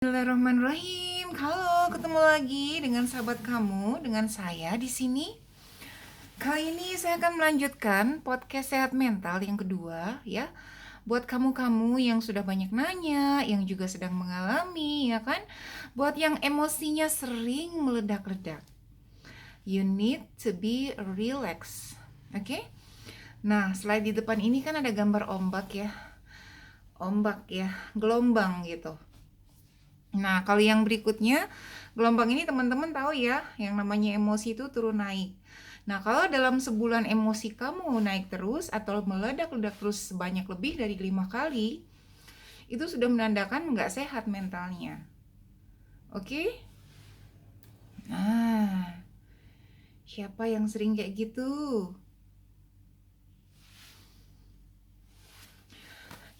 Bismillahirrahmanirrahim. Halo, ketemu lagi dengan sahabat kamu, dengan saya di sini. Kali ini saya akan melanjutkan podcast sehat mental yang kedua, ya. Buat kamu-kamu yang sudah banyak nanya, yang juga sedang mengalami, ya kan? Buat yang emosinya sering meledak-ledak. You need to be relaxed. Oke? Nah, slide di depan ini kan ada gambar ombak ya. Ombak ya, gelombang gitu. Nah, kalau yang berikutnya, gelombang ini teman-teman tahu ya, yang namanya emosi itu turun naik. Nah, kalau dalam sebulan emosi kamu naik terus atau meledak-ledak terus sebanyak lebih dari 5 kali, itu sudah menandakan nggak sehat mentalnya. Oke? Nah, siapa yang sering kayak gitu?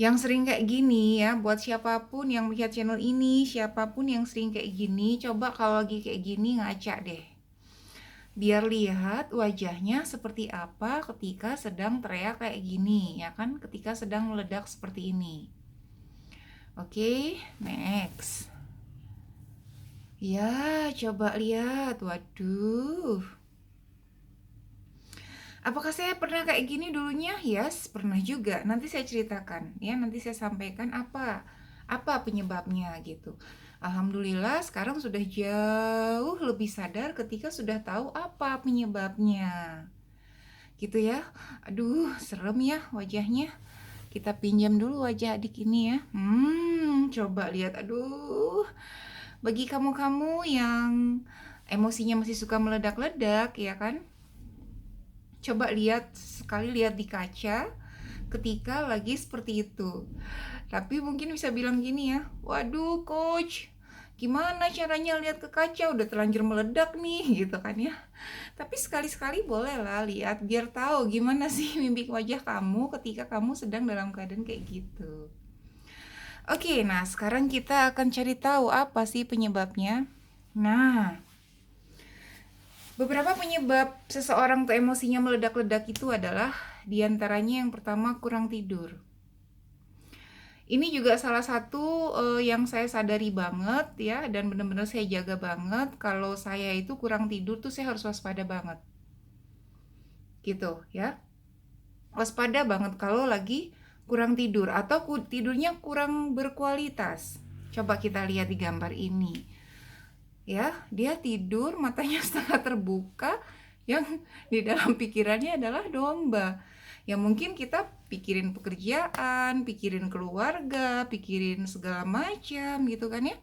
Yang sering kayak gini ya, buat siapapun yang melihat channel ini, siapapun yang sering kayak gini, coba kalau lagi kayak gini ngaca deh. Biar lihat wajahnya seperti apa ketika sedang teriak kayak gini, ya kan? Ketika sedang meledak seperti ini. Oke, next. Ya, coba lihat. Waduh. Apakah saya pernah kayak gini dulunya? Yes, pernah juga. Nanti saya ceritakan, ya. Nanti saya sampaikan apa penyebabnya gitu. Alhamdulillah sekarang sudah jauh lebih sadar ketika sudah tahu apa penyebabnya. Gitu ya. Aduh, serem ya wajahnya. Kita pinjam dulu wajah adik ini ya. Coba lihat. Aduh. Bagi kamu-kamu yang emosinya masih suka meledak-ledak ya kan? Coba lihat sekali lihat di kaca ketika lagi seperti itu. Tapi mungkin bisa bilang gini ya, waduh coach, gimana caranya lihat ke kaca udah terlanjur meledak nih gitu kan ya. Tapi sekali-sekali boleh lah lihat biar tahu gimana sih mimik wajah kamu ketika kamu sedang dalam keadaan kayak gitu. Oke, nah sekarang kita akan cari tahu apa sih penyebabnya. Nah, beberapa penyebab seseorang tuh emosinya meledak-ledak itu adalah diantaranya yang pertama kurang tidur. Ini juga salah satu yang saya sadari banget ya dan benar-benar saya jaga banget kalau saya itu kurang tidur tuh saya harus waspada banget. Gitu ya. Waspada banget kalau lagi kurang tidur atau tidurnya kurang berkualitas. Coba kita lihat di gambar ini. Ya, dia tidur matanya setengah terbuka yang di dalam pikirannya adalah domba. Ya mungkin kita pikirin pekerjaan, pikirin keluarga, pikirin segala macam gitu kan ya.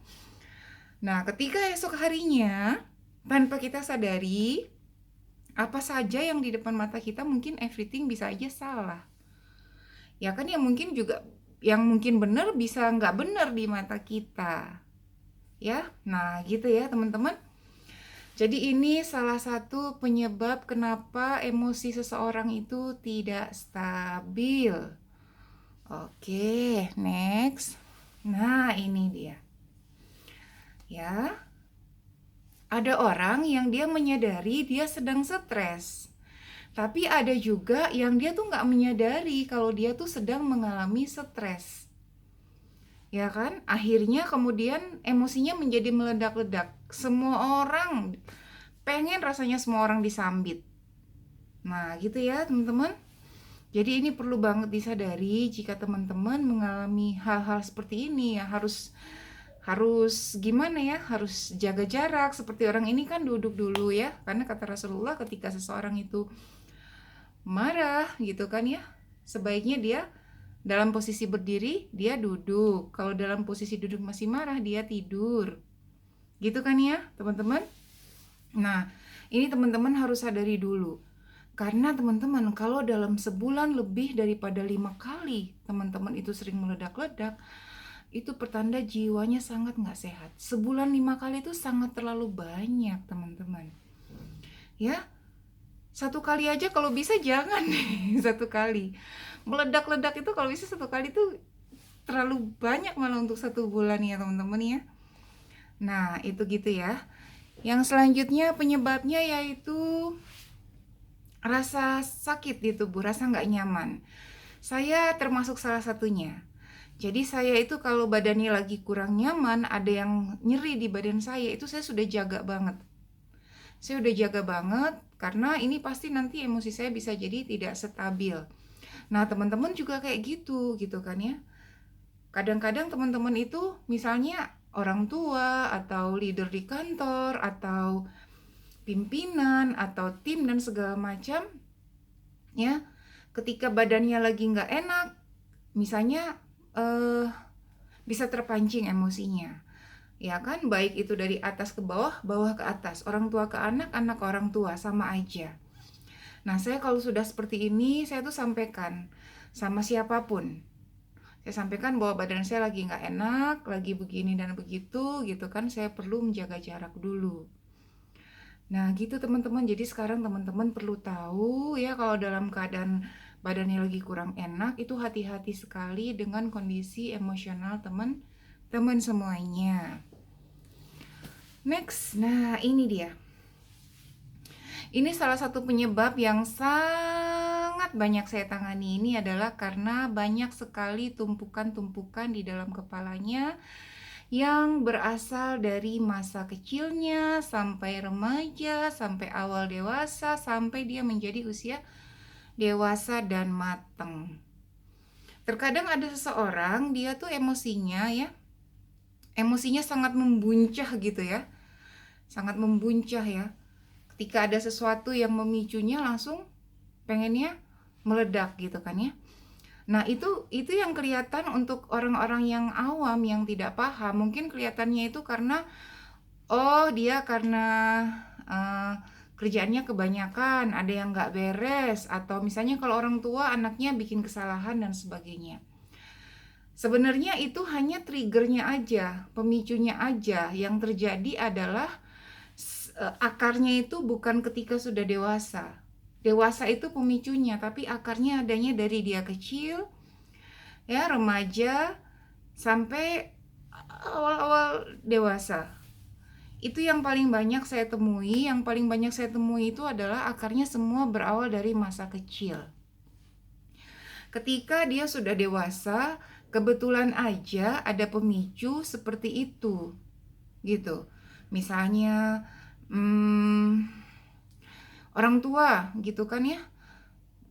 Nah, ketika esok harinya tanpa kita sadari apa saja yang di depan mata kita mungkin everything bisa aja salah. Ya kan yang mungkin juga yang mungkin benar bisa nggak benar di mata kita. Ya, nah gitu ya teman-teman. Jadi ini salah satu penyebab kenapa emosi seseorang itu tidak stabil. Oke, next. Nah, ini dia. Ya. Ada orang yang dia menyadari dia sedang stres. Tapi ada juga yang dia tuh nggak menyadari kalau dia tuh sedang mengalami stres. Ya kan? Akhirnya kemudian emosinya menjadi meledak-ledak. Semua orang pengen rasanya semua orang disambit. Nah, gitu ya, teman-teman. Jadi ini perlu banget disadari jika teman-teman mengalami hal-hal seperti ini ya harus harus gimana ya, harus jaga jarak. Seperti orang ini kan duduk dulu ya, karena kata Rasulullah ketika seseorang itu marah gitu kan ya, sebaiknya dia dalam posisi berdiri dia duduk, kalau dalam posisi duduk masih marah dia tidur gitu kan ya teman-teman. Nah, ini teman-teman harus sadari dulu. Karena teman-teman kalau dalam sebulan lebih daripada 5 kali teman-teman itu sering meledak-ledak, itu pertanda jiwanya sangat nggak sehat. Sebulan 5 kali itu sangat terlalu banyak teman-teman. Ya, satu kali aja kalau bisa jangan nih satu kali. Meledak-ledak itu kalau bisa satu kali itu terlalu banyak malah untuk satu bulan ya teman-teman ya. Nah, itu gitu ya. Yang selanjutnya penyebabnya yaitu rasa sakit di tubuh, rasa nggak nyaman. Saya termasuk salah satunya. Jadi saya itu kalau badannya lagi kurang nyaman, ada yang nyeri di badan saya, itu saya sudah jaga banget. Saya udah jaga banget karena ini pasti nanti emosi saya bisa jadi tidak stabil. Nah, teman-teman juga kayak gitu kan ya. Kadang-kadang teman-teman itu misalnya orang tua atau leader di kantor atau pimpinan atau tim dan segala macam ya. Ketika badannya lagi nggak enak, misalnya eh, bisa terpancing emosinya. Ya kan, baik itu dari atas ke bawah, bawah ke atas, orang tua ke anak, anak ke orang tua, sama aja. Nah, saya kalau sudah seperti ini, saya tuh sampaikan sama siapapun. Saya sampaikan bahwa badan saya lagi nggak enak, lagi begini dan begitu, gitu kan, saya perlu menjaga jarak dulu. Nah, gitu teman-teman. Jadi sekarang teman-teman perlu tahu ya kalau dalam keadaan badannya lagi kurang enak, itu hati-hati sekali dengan kondisi emosional teman-teman semuanya. Next, nah ini dia. Ini salah satu penyebab yang sangat banyak saya tangani. Ini adalah karena banyak sekali tumpukan-tumpukan di dalam kepalanya yang berasal dari masa kecilnya sampai remaja, sampai awal dewasa, sampai dia menjadi usia dewasa dan matang. Terkadang ada seseorang, dia tuh emosinya sangat membuncah gitu ya. Sangat membuncah ya. Ketika ada sesuatu yang memicunya langsung pengennya meledak gitu kan ya. Nah, itu yang kelihatan untuk orang-orang yang awam yang tidak paham. Mungkin kelihatannya itu karena dia karena uh, kerjaannya kebanyakan, ada yang nggak beres, atau misalnya kalau orang tua anaknya bikin kesalahan dan sebagainya. Sebenarnya itu hanya triggernya aja, pemicunya aja. Yang terjadi adalah akarnya itu bukan ketika sudah dewasa. Dewasa itu pemicunya, tapi akarnya adanya dari dia kecil, ya remaja, sampai awal-awal dewasa. Itu yang paling banyak saya temui. Yang paling banyak saya temui itu adalah akarnya semua berawal dari masa kecil. Ketika dia sudah dewasa, kebetulan aja ada pemicu seperti itu, gitu. Misalnya orang tua gitu kan ya,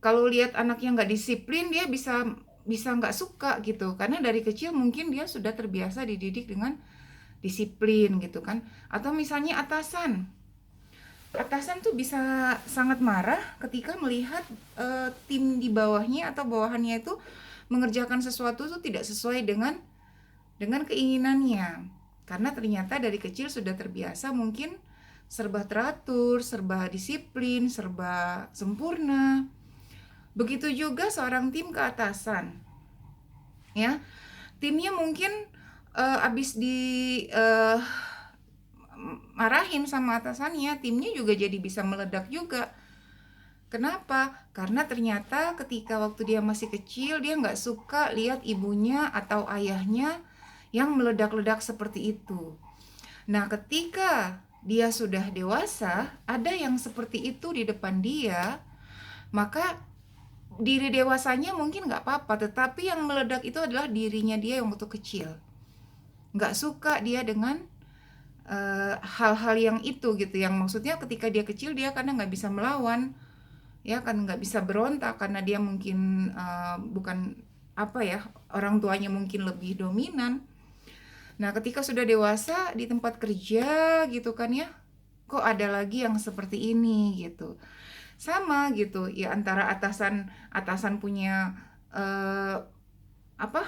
kalau lihat anaknya nggak disiplin, dia bisa nggak suka gitu, karena dari kecil mungkin dia sudah terbiasa dididik dengan disiplin gitu kan. Atau misalnya atasan tuh bisa sangat marah ketika melihat tim di bawahnya atau bawahannya itu mengerjakan sesuatu tuh tidak sesuai dengan keinginannya, karena ternyata dari kecil sudah terbiasa mungkin serba teratur, serba disiplin, serba sempurna. Begitu juga seorang tim ke atasan, ya. Timnya mungkin abis marahin sama atasannya, timnya juga jadi bisa meledak juga. Kenapa? Karena ternyata ketika waktu dia masih kecil, dia nggak suka lihat ibunya atau ayahnya yang meledak-ledak seperti itu. Nah, ketika dia sudah dewasa, ada yang seperti itu di depan dia, maka diri dewasanya mungkin nggak apa-apa, tetapi yang meledak itu adalah dirinya dia yang waktu kecil. Nggak suka dia dengan hal-hal yang itu gitu, yang maksudnya ketika dia kecil dia karena nggak bisa melawan, ya kan, nggak bisa berontak karena dia mungkin bukan apa ya, orang tuanya mungkin lebih dominan. Nah, ketika sudah dewasa di tempat kerja gitu kan ya, kok ada lagi yang seperti ini gitu. Sama gitu ya, antara atasan punya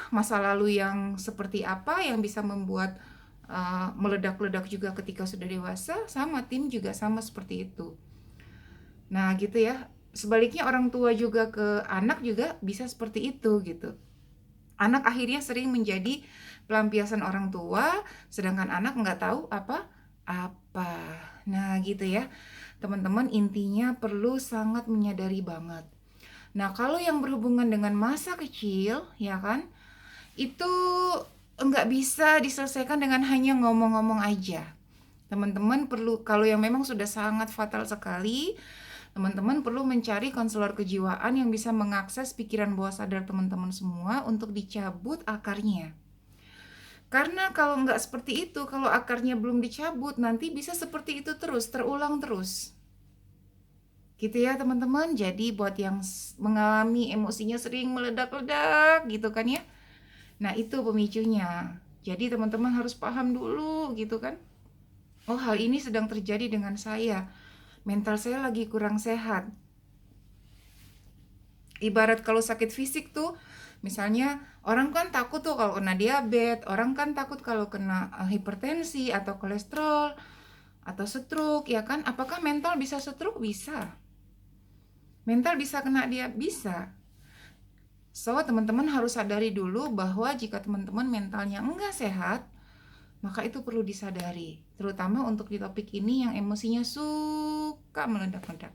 masa lalu yang seperti apa yang bisa membuat meledak-ledak juga ketika sudah dewasa, sama tim juga sama seperti itu. Nah, gitu ya. Sebaliknya orang tua juga ke anak juga bisa seperti itu gitu. Anak akhirnya sering menjadi pelampiasan orang tua, sedangkan anak nggak tahu apa-apa. Nah, gitu ya. Teman-teman, intinya perlu sangat menyadari banget. Nah, kalau yang berhubungan dengan masa kecil, ya kan, itu nggak bisa diselesaikan dengan hanya ngomong-ngomong aja. Teman-teman perlu, kalau yang memang sudah sangat fatal sekali, Teman-teman perlu mencari konselor kejiwaan yang bisa mengakses pikiran bawah sadar teman-teman semua untuk dicabut akarnya. Karena kalau nggak seperti itu, kalau akarnya belum dicabut, nanti bisa seperti itu terus, terulang terus. Gitu ya teman-teman. Jadi buat yang mengalami emosinya sering meledak-ledak gitu kan ya. Nah itu pemicunya. Jadi teman-teman harus paham dulu gitu kan. Oh, hal ini sedang terjadi dengan saya. Mental saya lagi kurang sehat. Ibarat kalau sakit fisik tuh, misalnya orang kan takut tuh kalau kena diabetes, orang kan takut kalau kena hipertensi atau kolesterol atau stroke, ya kan? Apakah mental bisa stroke? Bisa. Mental bisa kena dia bisa. So, teman-teman harus sadari dulu bahwa jika teman-teman mentalnya enggak sehat, maka itu perlu disadari. Terutama untuk di topik ini yang emosinya suka meledak-ledak.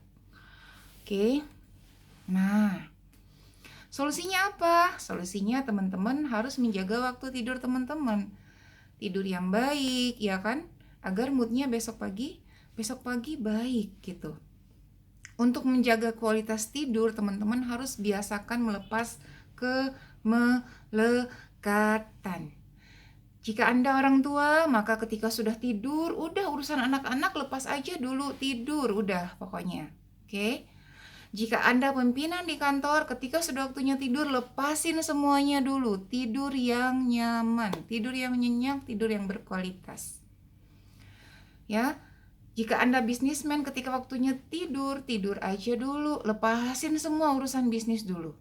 Oke. Nah, solusinya apa? Solusinya teman-teman harus menjaga waktu tidur teman-teman. Tidur yang baik, ya kan? Agar moodnya besok pagi baik gitu. Untuk menjaga kualitas tidur, teman-teman harus biasakan melepas kemelekatan. Jika Anda orang tua, maka ketika sudah tidur, udah urusan anak-anak lepas aja dulu, tidur, udah pokoknya. Oke? Jika Anda pimpinan di kantor, ketika sudah waktunya tidur, lepasin semuanya dulu. Tidur yang nyaman, tidur yang nyenyak, tidur yang berkualitas. Ya, jika Anda bisnismen, ketika waktunya tidur, tidur aja dulu. Lepasin semua urusan bisnis dulu.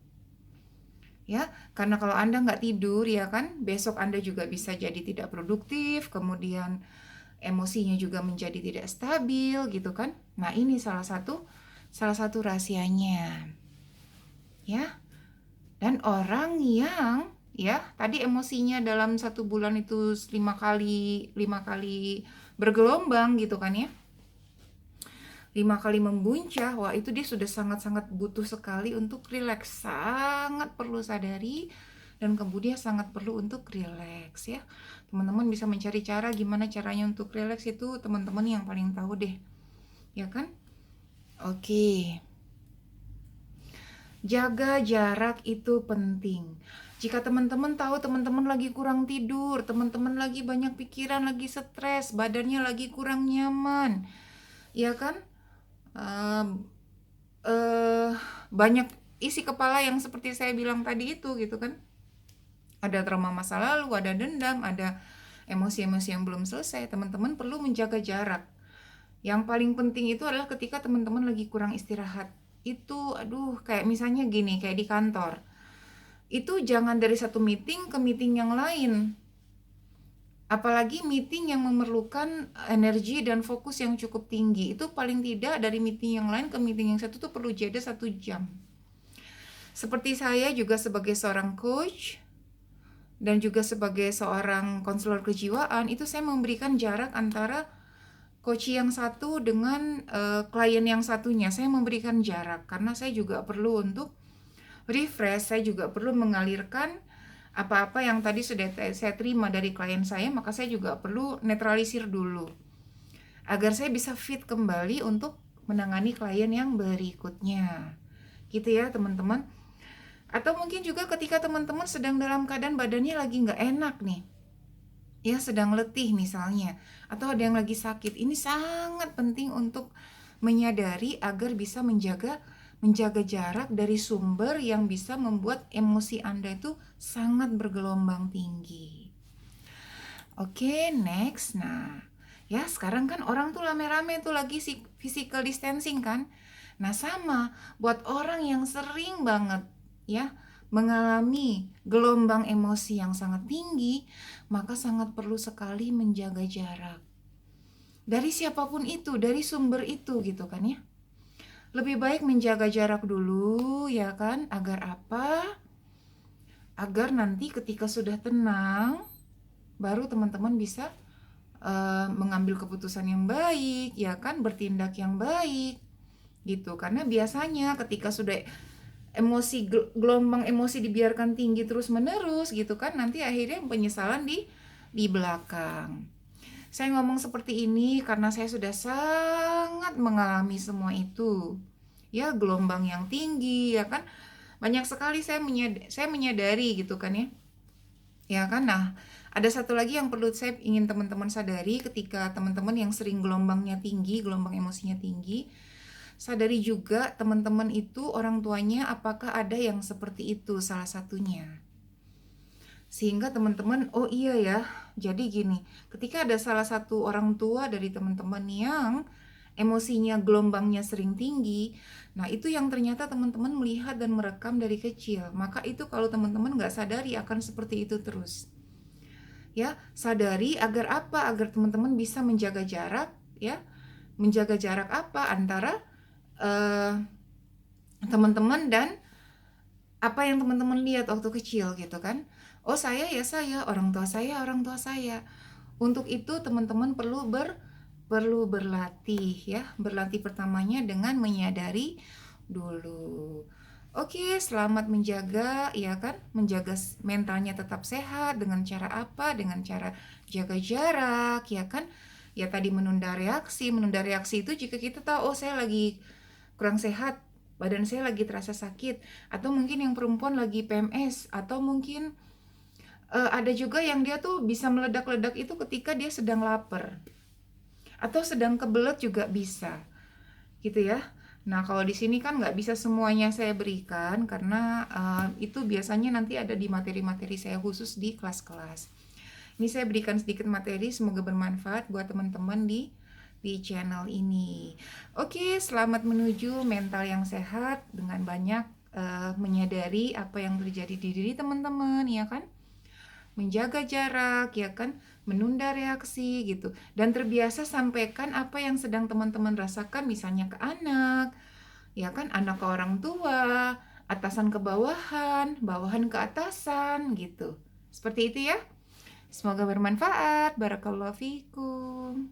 Ya, karena kalau Anda nggak tidur, ya kan, besok Anda juga bisa jadi tidak produktif, kemudian emosinya juga menjadi tidak stabil, gitu kan. Nah, ini salah satu rahasianya. Ya, dan orang yang tadi emosinya dalam 1 bulan itu 5 kali bergelombang gitu kan ya, 5 kali membuncah, wah itu dia sudah sangat-sangat butuh sekali untuk rileks, sangat perlu sadari dan kemudian sangat perlu untuk rileks ya. Teman-teman bisa mencari cara gimana caranya untuk rileks, itu teman-teman yang paling tahu deh, ya kan? Oke. Jaga jarak itu penting. Jika teman-teman tahu teman-teman lagi kurang tidur, teman-teman lagi banyak pikiran, lagi stres, badannya lagi kurang nyaman, ya kan? Banyak isi kepala yang seperti saya bilang tadi itu gitu kan. Ada trauma masa lalu, ada dendam, ada emosi-emosi yang belum selesai. Teman-teman perlu menjaga jarak. Yang paling penting itu adalah ketika teman-teman lagi kurang istirahat. Itu kayak misalnya gini, kayak di kantor. Itu jangan dari satu meeting ke meeting yang lain. Apalagi meeting yang memerlukan energi dan fokus yang cukup tinggi. Itu paling tidak dari meeting yang lain ke meeting yang satu tuh perlu jeda 1 jam. Seperti saya juga sebagai seorang coach dan juga sebagai seorang konselor kejiwaan, itu saya memberikan jarak antara coach yang satu dengan klien yang satunya. Saya memberikan jarak karena saya juga perlu untuk refresh, saya juga perlu mengalirkan apa-apa yang tadi sudah saya terima dari klien saya, maka saya juga perlu netralisir dulu agar saya bisa fit kembali untuk menangani klien yang berikutnya. Gitu ya teman-teman. Atau mungkin juga ketika teman-teman sedang dalam keadaan badannya lagi nggak enak nih, ya sedang letih misalnya, atau ada yang lagi sakit, ini sangat penting untuk menyadari agar bisa menjaga jarak dari sumber yang bisa membuat emosi Anda itu sangat bergelombang tinggi. Oke, next. Nah, ya sekarang kan orang tuh rame-rame tuh lagi physical distancing kan. Nah, sama buat orang yang sering banget ya mengalami gelombang emosi yang sangat tinggi, maka sangat perlu sekali menjaga jarak. Dari siapapun itu, dari sumber itu gitu kan ya. Lebih baik menjaga jarak dulu ya kan, agar apa? Agar nanti ketika sudah tenang, baru teman-teman bisa mengambil keputusan yang baik, ya kan, bertindak yang baik gitu. Karena biasanya ketika sudah gelombang emosi dibiarkan tinggi terus menerus gitu kan, nanti akhirnya penyesalan di belakang. Saya ngomong seperti ini karena saya sudah sangat mengalami semua itu. ya gelombang yang tinggi, ya kan. Banyak sekali saya menyadari gitu kan ya. Ya kan? Nah, ada satu lagi yang perlu saya ingin teman-teman sadari ketika teman-teman yang sering gelombangnya tinggi, gelombang emosinya tinggi, sadari juga teman-teman itu orang tuanya apakah ada yang seperti itu salah satunya. Sehingga teman-teman, oh iya ya, jadi gini, ketika ada salah satu orang tua dari teman-teman yang emosinya gelombangnya sering tinggi, nah itu yang ternyata teman-teman melihat dan merekam dari kecil, maka itu kalau teman-teman nggak sadari akan seperti itu terus. Ya, sadari agar apa? Agar teman-teman bisa menjaga jarak, ya, menjaga jarak apa antara eh, teman-teman dan apa yang teman-teman lihat waktu kecil gitu kan. Oh saya ya saya, orang tua saya. Untuk itu teman-teman perlu berlatih ya. Berlatih pertamanya dengan menyadari dulu. Oke, selamat menjaga ya kan, menjaga mentalnya tetap sehat dengan cara apa? Dengan cara jaga jarak ya kan. Ya tadi menunda reaksi. Menunda reaksi itu jika kita tahu oh saya lagi kurang sehat, badan saya lagi terasa sakit, atau mungkin yang perempuan lagi PMS, atau mungkin ada juga yang dia tuh bisa meledak-ledak itu ketika dia sedang lapar atau sedang kebelet juga bisa gitu ya. Nah kalau di sini kan nggak bisa semuanya saya berikan karena itu biasanya nanti ada di materi-materi saya khusus di kelas-kelas. Ini saya berikan sedikit materi, semoga bermanfaat buat teman-teman di channel ini. Oke, selamat menuju mental yang sehat dengan banyak menyadari apa yang terjadi di diri teman-teman, ya kan? Menjaga jarak, ya kan? Menunda reaksi gitu. Dan terbiasa sampaikan apa yang sedang teman-teman rasakan, misalnya ke anak, ya kan? Anak ke orang tua, atasan ke bawahan, bawahan ke atasan gitu. Seperti itu ya. Semoga bermanfaat. Barakallahu fikum.